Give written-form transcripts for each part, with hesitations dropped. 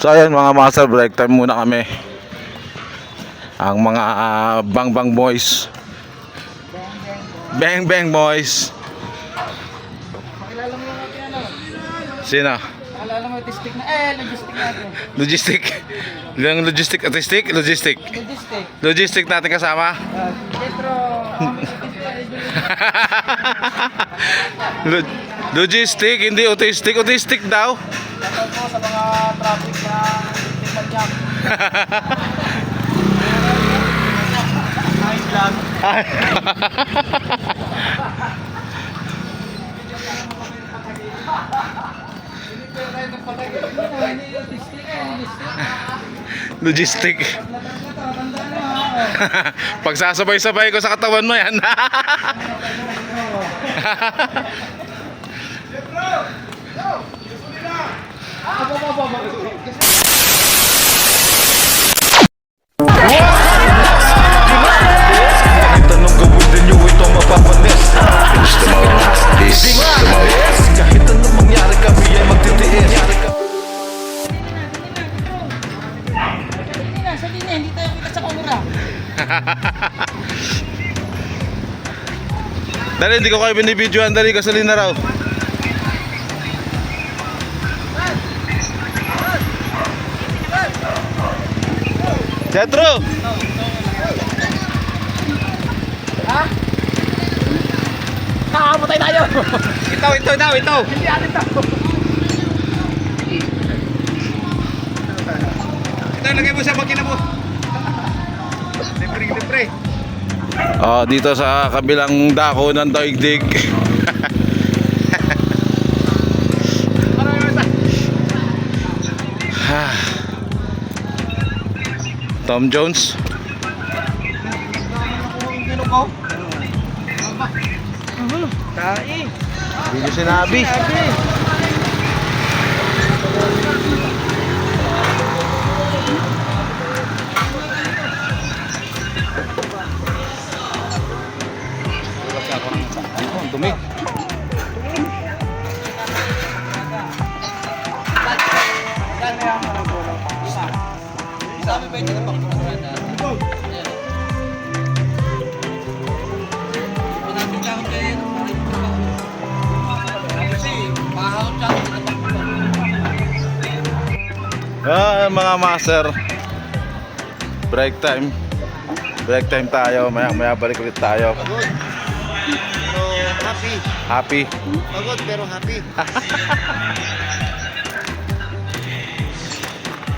So ayan mga master, break time muna kami. Ang mga bang bang boys. Bang bang boys. Pakilala mo yung ating ano? Sino? Pakilala mo yung logistic na, logistic natin. Logistic. Yung logistic, artistic, logistic. Logistic. Logistic natin kasama. Petro. Logistic, hindi autistic. Autistic daw. Shoutout po sa mga traffic na Tikmanyak. Nice vlog. Logistic. Pag sasabay-sabay ko sa katawan mo yan. Kahit anong gawin din nyo, ito mapapanis. Kahit anong mangyari kami ay magtitiis. Sa linya, hindi tayo kita sa camera. Dali, hindi ko kayo binibidyoan. Dali, kasalin na raw. Jetro! Ha? Kakamatay tayo! Ito! Hindi atin to! Ito, lagay mo sa makina mo. Libre. Dito sa kabilang dako ng daigdig. Tom Jones. Tai! Hindi nyo sinabi. Ang dumi. Sabi ba ito na pagkukurada? Pinapinlangan kayo kasi mahawag siya Mga master, break time tayo, maya balik ulit tayo. Pagod. Pero happy. Happy. Pagod pero happy.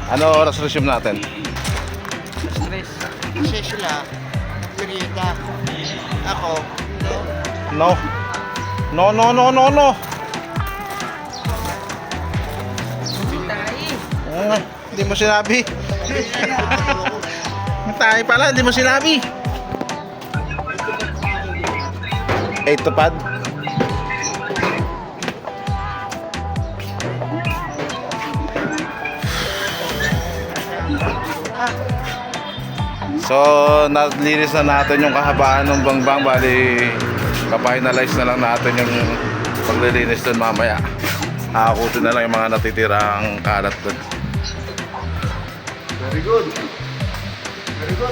Ano oras resume natin? stress. Kasi sila, merienda. Ako, No. Hindi mo sinabi. Tayo pala, hindi mo sinabi. 8 to pad. So, nalinis na natin yung kahabaan ng bangbang. Bali, papahinalize na lang natin yung paglilinis dun mamaya. Hakutin na lang yung mga natitirang kalat dun. very good.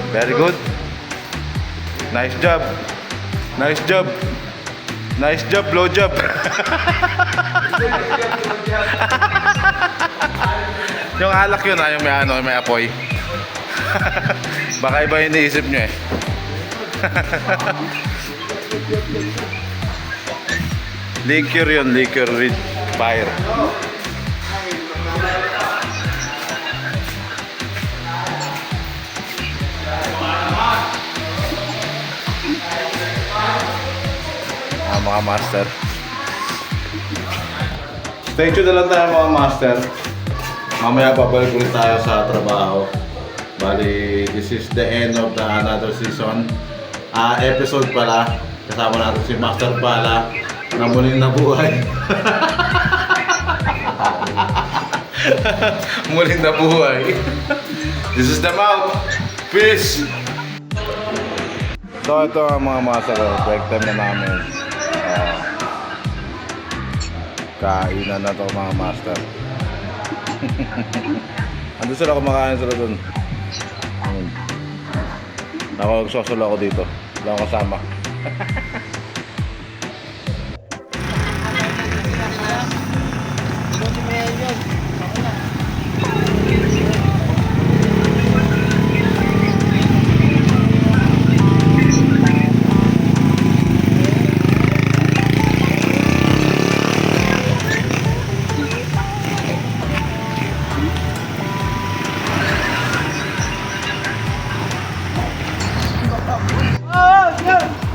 Very good. Nice job. Blow job. Yung alak yun yung may apoy. Baka iba yung iniisip nyo eh. Liquor yun, liquor with fire. Mga master. Stay tuned na lang tayo mga master. Mamaya babalik ulit tayo sa trabaho. Bali, this is the end of the another season. Episode pala. Kasama natin si Master Pala na muling nabuhay. Muling nabuhay. This is the mouth. Peace! So ito ang mga master. Break time na namin. Kainan na to mga master. Andun sila kumakain sila dun. Ako nagsosolo ako dito. Wala akong kasama.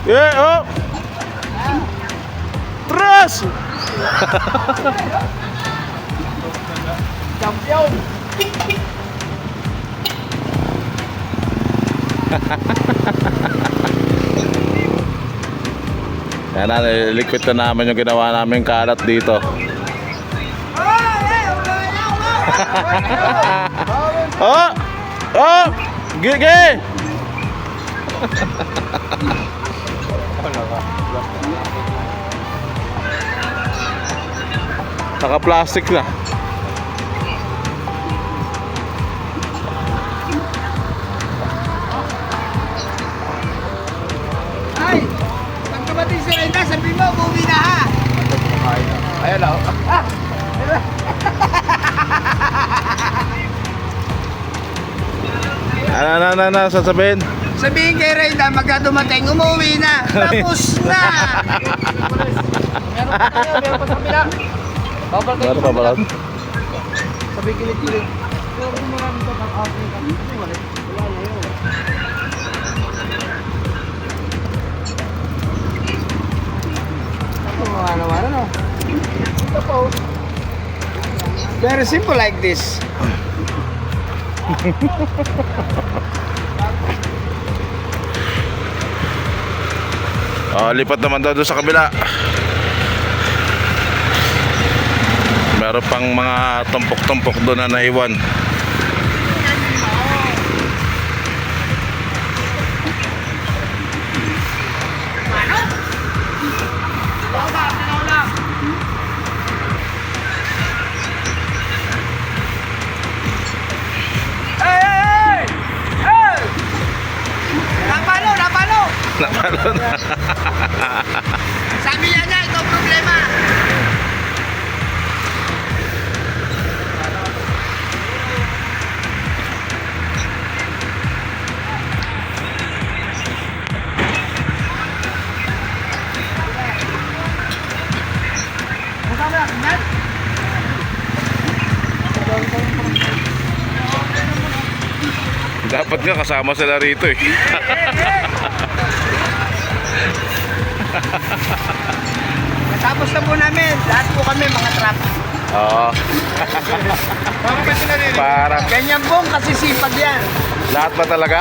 Yeah, oh! Terus! Champion! Yan na, nililigpit na namin yung ginawa namin kalat dito. Oh! Oh! Gigi! Naka-plastic na. Ay! Pag dumating si Reyna, sabi mo, umuwi na ha! Ayan na. Ano, sasabihin? Sabihin kay Reyna, magka dumating, umuwi na! Tapos na! Meron pa sa kabila. Babal kayo Meron pa ba lang? Sabi kilit-kilit. Pero kung marami ito, kang-outing ka. Wala na yun. Ako mga naman, ano? Ito po. Very simple like this. Lipat naman daw doon sa kabila. Meron pang mga tumpok-tumpok doon na naiwan. Napalo! Napalo na. Sabi niya ito ang problema. Dapat nga kasama sila rito eh. Natapos na po namin. Lahat po kami mga traffic. Oo. Para Ganyan pong kasisipag yan. lahat ba talaga?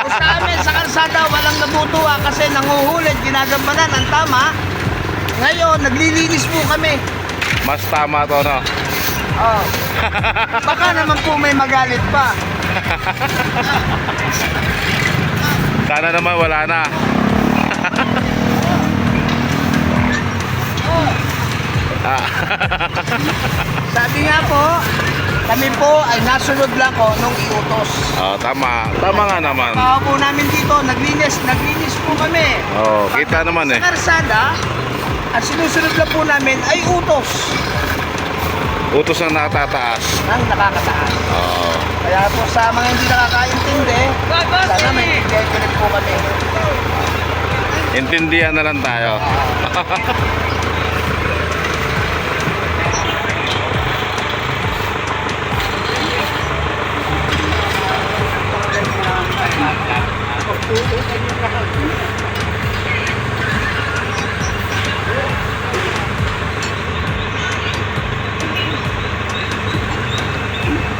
Kung sa amin sa kalsada walang natutuwa kasi nanguhulid, ginagampanan ang tama. Ngayon, naglilinis po kami. Mas tama to, no? Oh. Baka naman po may magalit pa. Sana naman wala na. Sabi nga po, kami po ay nasunod lang ko nung iutos. Tama. Tama nga naman. Pagkakaw po namin dito, naglinis po kami. Kita naman eh. Sa karsada, ang sinusunod lang po namin ay utos Utos na nakatataas. ng nakakataas. Oo. Kaya po sa mga hindi nakakaintindi, sana may intindihan po kami. Intindihan na lang tayo.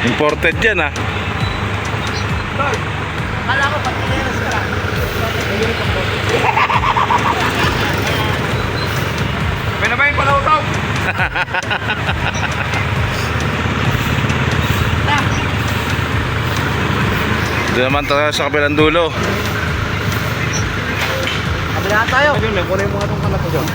Imported yan ah. Kala ko pag tineras ka lang. May na ba yung palautaw? Doon naman tayo sa kabilang dulo. Kabila tayo. Ayun, may kunin mo nga itong kalat ko dyan.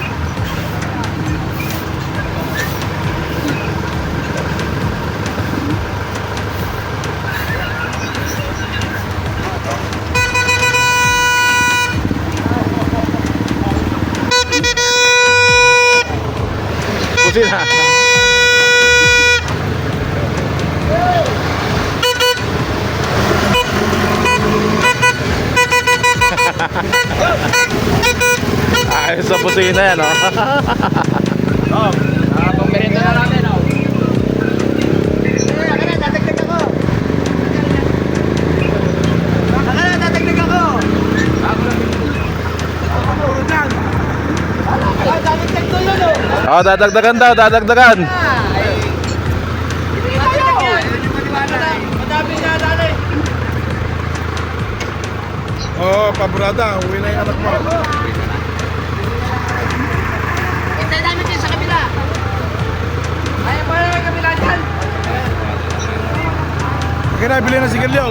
Ready na. Ayos sa pusina yan, oh. Pang-merienda na natin, oh. Dadagdag ako. Dadagdag ako. Dadagdag ko yun, oh. Oh, dadagdagan daw, dadagdagan. Madami nga nanay. Oo, pabrada, uwi na yung anak mo. Hintay namin din sa kabila. Ayaw mo na kabila dyan. Kaya na, bili na sigarilyo.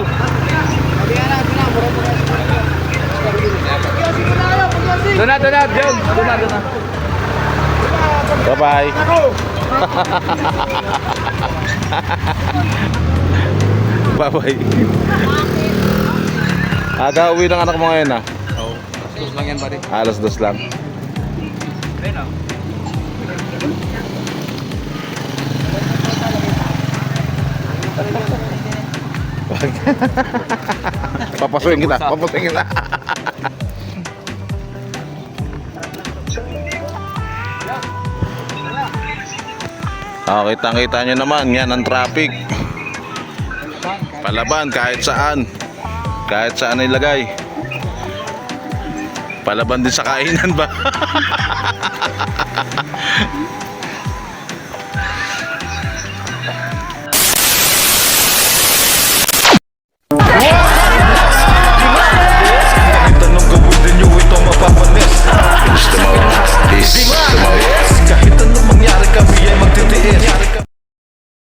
Doon na, John. Doon na. Bye-bye. Bye-bye. Aga uwi ng anak mo ngayon, ah. Oo. Tapos lang yan, buddy. Alas 2 lang. Ayun, oh. Papasukin kita, papasukin kita. Kitang-kita nyo naman, yan ang traffic. Palaban kahit saan. Kahit saan ilagay. Palaban din sa kainan ba?